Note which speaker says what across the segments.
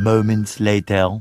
Speaker 1: moments later.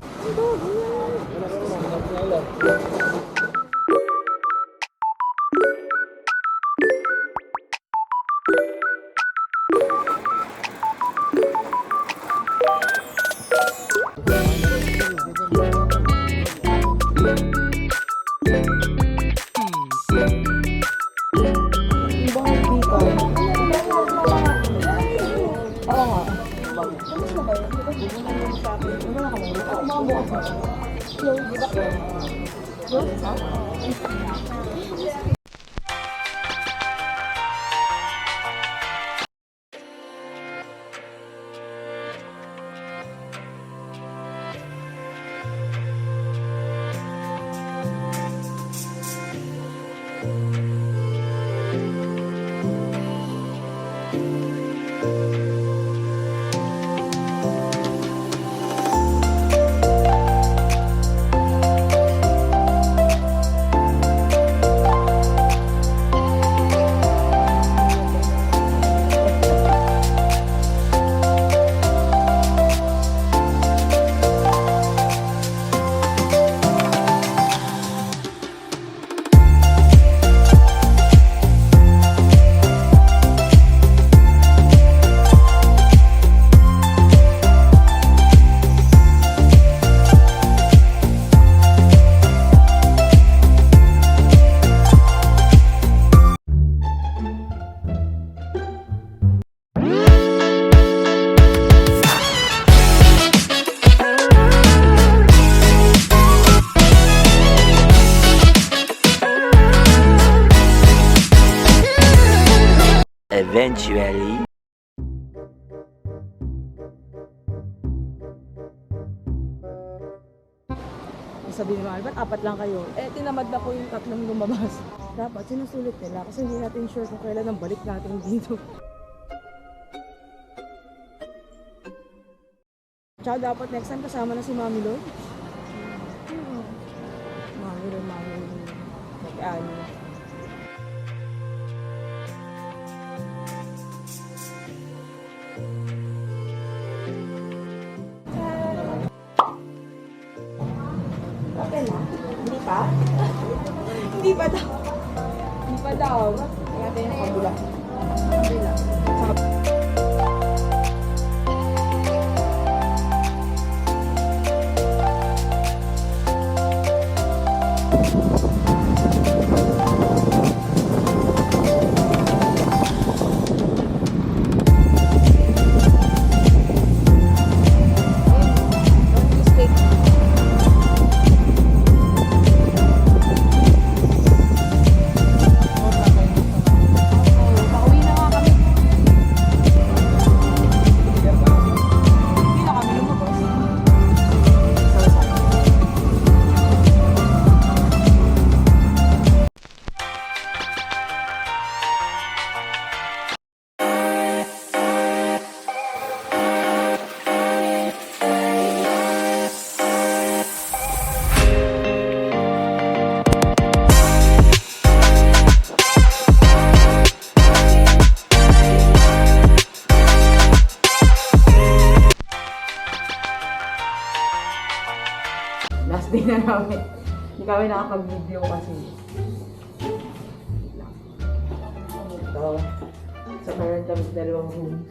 Speaker 1: Eventually,
Speaker 2: sabi ni Mami, ba't apat lang kayo? Eh, tinamad na po yung tatlong lumabas. Dapat sinusulit nila kasi hindi natin sure kung kailan ang balik natin dito. Tsaka dapat next time kasama na si Mami Lord. Mami Lord. Mag-ano. Hindi pa? Hindi pa daw. Hindi pa daw. Kaya tayo nakabula. Kabila. Last day na namin. Hindi kami nakapag-video kasi. Ito. So, meron kami sa dalawang rooms.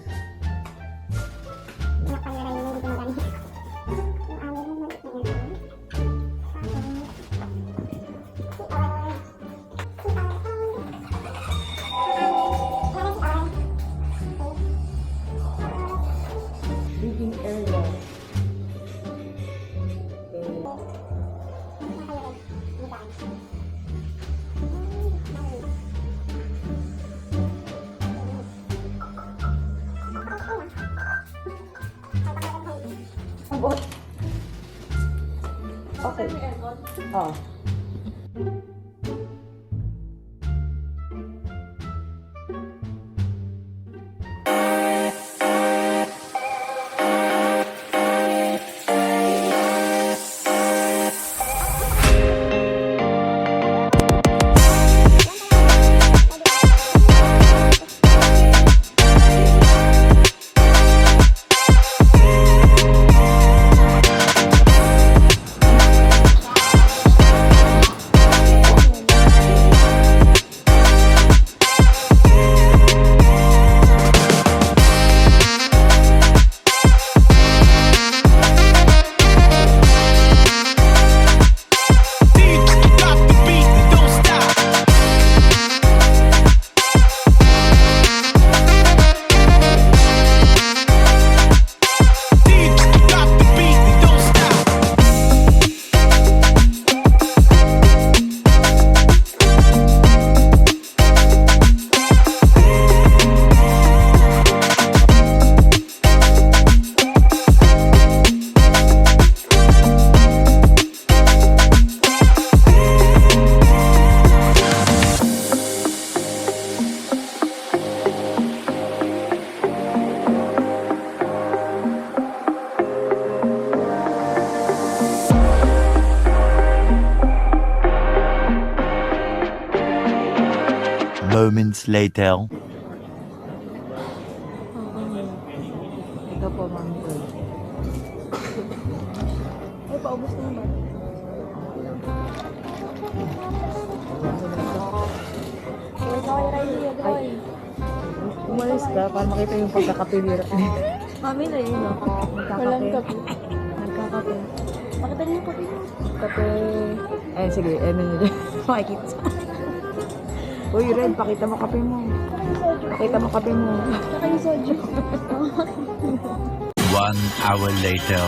Speaker 2: Living area. Okay. Oh.
Speaker 1: moments later.
Speaker 2: Ito po, mami ko. Ay, paubos na ba? Ay, umalis ka para makita yung pagkakapilira.
Speaker 3: Mami na yun, no? Walang kape.
Speaker 2: Nagkakape.
Speaker 3: Pakita niyo yung kape mo.
Speaker 2: Kape. Eh, sige. Makikita. Uy, Red, pakita mo kape mo. Pakita mo kape mo.
Speaker 3: Saka yung soju.
Speaker 1: 1 hour later.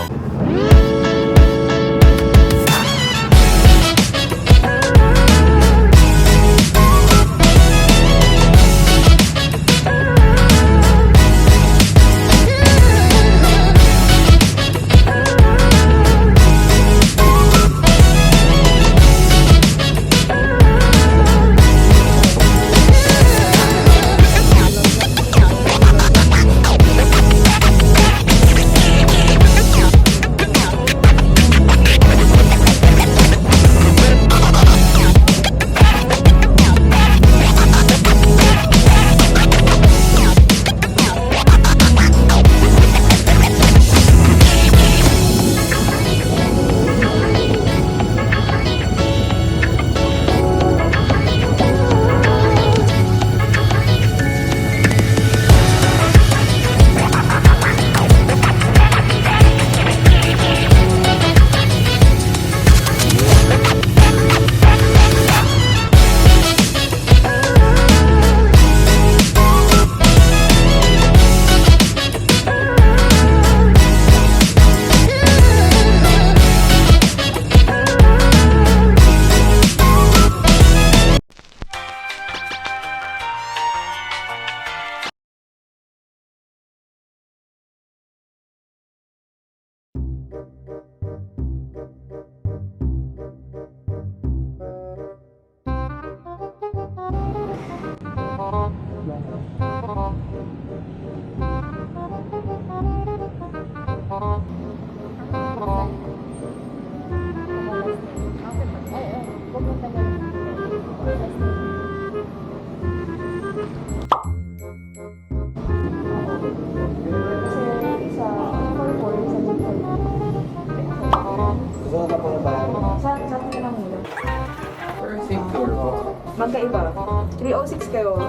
Speaker 2: Magkaiba. 306 kayo.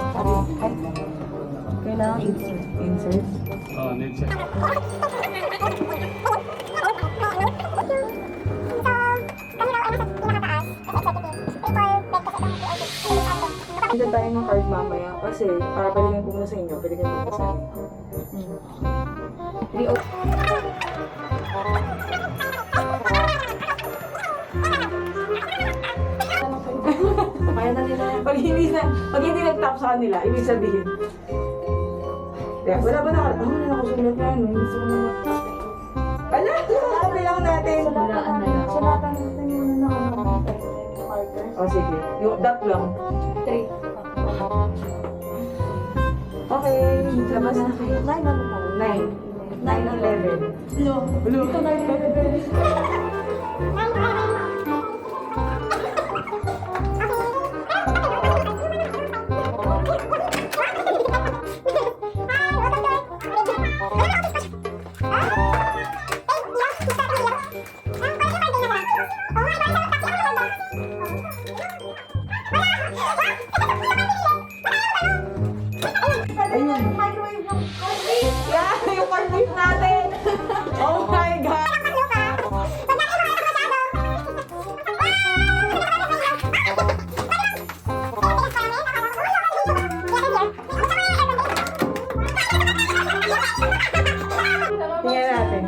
Speaker 2: Ay, kailangan insert. Insert?
Speaker 4: Oh, need siya.
Speaker 2: Hindi tayo ng card mamaya kasi para balikan ko muna sa inyo. Balikan ko muna sa inyo. 306. Kaya na nila. Pag hindi nag-tap sa kanila, ibig sabihin. Kaya, wala ba na? Wala na nakasulat na yun. Gusto ko na ala! Kape lang natin.
Speaker 3: Sulatan natin yung marker.
Speaker 2: O sige. Yung dot lang.
Speaker 3: 3.
Speaker 2: Okay. Labas na kayo.
Speaker 3: 9 ano pa?
Speaker 2: 9. 9-11.
Speaker 3: Blue. Ito 9-11.
Speaker 2: Yung corn beef natin! Oh my God! Tingnan natin.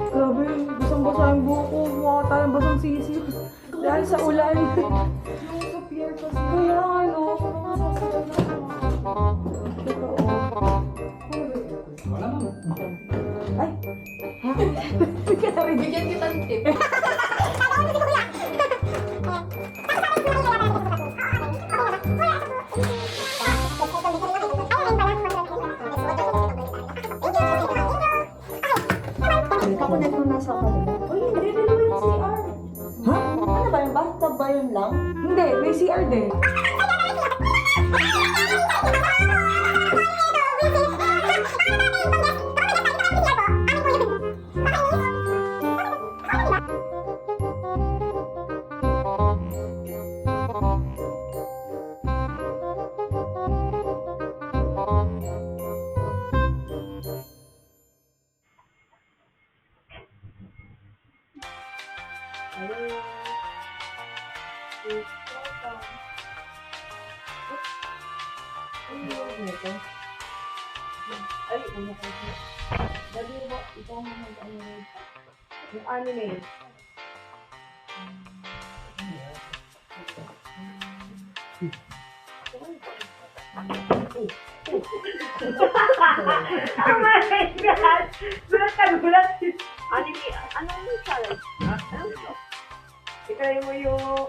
Speaker 2: Grabe, basang-basa yung buko. Mukha tayong basang sisi. Dahil sa ulan. Kaya ano. Ay!
Speaker 3: Bigyan kita ng tip. Bathtub ba yun lang?
Speaker 2: Hindi, may CR din. Ay, ano ka ito? Dali mo, ikaw mo mag-ano. Yung anime.
Speaker 4: Oh my God! Gulat ka, gulat! Anime, ano yung challenge? Ano ito? Itry mo yung